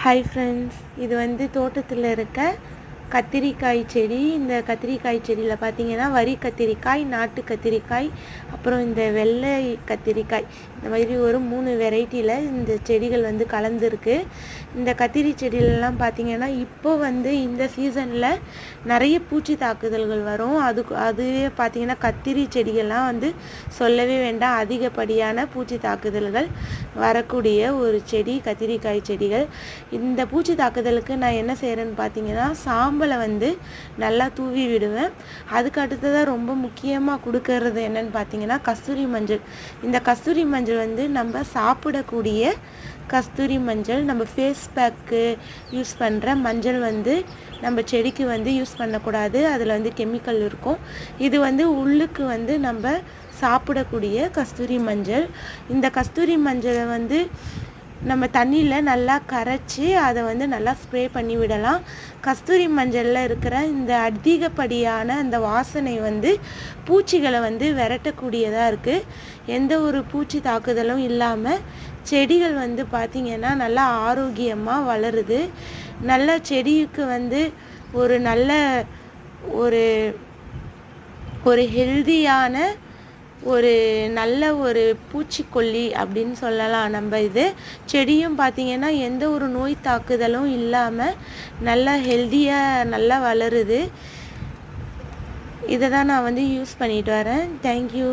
Hi friends, இது வந்து தோட்டத்தில் இருக்க கத்திரிக்காய் செடி. இந்த கத்திரிக்காய் செடியில் பார்த்தீங்கன்னா வரி கத்திரிக்காய், நாட்டு கத்திரிக்காய், அப்புறம் இந்த வெள்ளை கத்திரிக்காய், இந்த மாதிரி ஒரு 3 வெரைட்டியில் இந்த செடிகள் வந்து கலந்துருக்கு. இந்த கத்திரி செடியிலலாம் பார்த்தீங்கன்னா இப்போ வந்து இந்த சீசனில் நிறைய பூச்சி தாக்குதல்கள் வரும். அதுவே பார்த்தீங்கன்னா கத்திரி செடிகள்லாம் வந்து சொல்லவே வேண்டாம், அதிகப்படியான பூச்சி தாக்குதல்கள் வரக்கூடிய ஒரு செடி கத்திரிக்காய் செடிகள். இந்த பூச்சி தாக்குதலுக்கு நான் என்ன செய்கிறேன்னு பார்த்தீங்கன்னா சாம்பலை வந்து நல்லா தூவி விடுவேன். அதுக்கு அடுத்ததாக ரொம்ப முக்கியமாக கொடுக்கறது என்னன்னு பார்த்தீங்கன்னா கஸ்தூரி மஞ்சள். இந்த கஸ்தூரி மஞ்சள் வந்து நம்ம சாப்பிடக்கூடிய கஸ்தூரி மஞ்சள், நம்ம ஃபேஸ் பேக்கு யூஸ் பண்ணுற மஞ்சள் வந்து நம்ம செடிக்கு வந்து யூஸ் பண்ணக்கூடாது. அதில் வந்து கெமிக்கல் இருக்கும். இது வந்து உள்ளுக்கு வந்து நம்ம சாப்பிடக்கூடிய கஸ்தூரி மஞ்சள். இந்த கஸ்தூரி மஞ்சளை வந்து நம்ம தண்ணியில் நல்லா கரைச்சி அதை வந்து நல்லா ஸ்ப்ரே பண்ணி விடலாம். கஸ்தூரி மஞ்சளில் இருக்கிற இந்த அதிகப்படியான அந்த வாசனை வந்து பூச்சிகளை வந்து விரட்டக்கூடியதாக இருக்குது. எந்த ஒரு பூச்சி தாக்குதலும் இல்லாமல் செடிகள் வந்து பார்த்திங்கன்னா நல்லா ஆரோக்கியமாக வளருது. நல்ல செடிக்கு வந்து ஒரு நல்ல ஒரு ஹெல்தியான ஒரு நல்ல ஒரு பூச்சிக்கொல்லி அப்படின்னு சொல்லலாம். நம்ம இது செடியும் பார்த்திங்கன்னா எந்த ஒரு நோய் தாக்குதலும் இல்லாமல் நல்லா ஹெல்தியாக நல்லா வளருது. இதை தான் நான் வந்து யூஸ் பண்ணிட்டு வரேன். தேங்க்யூ.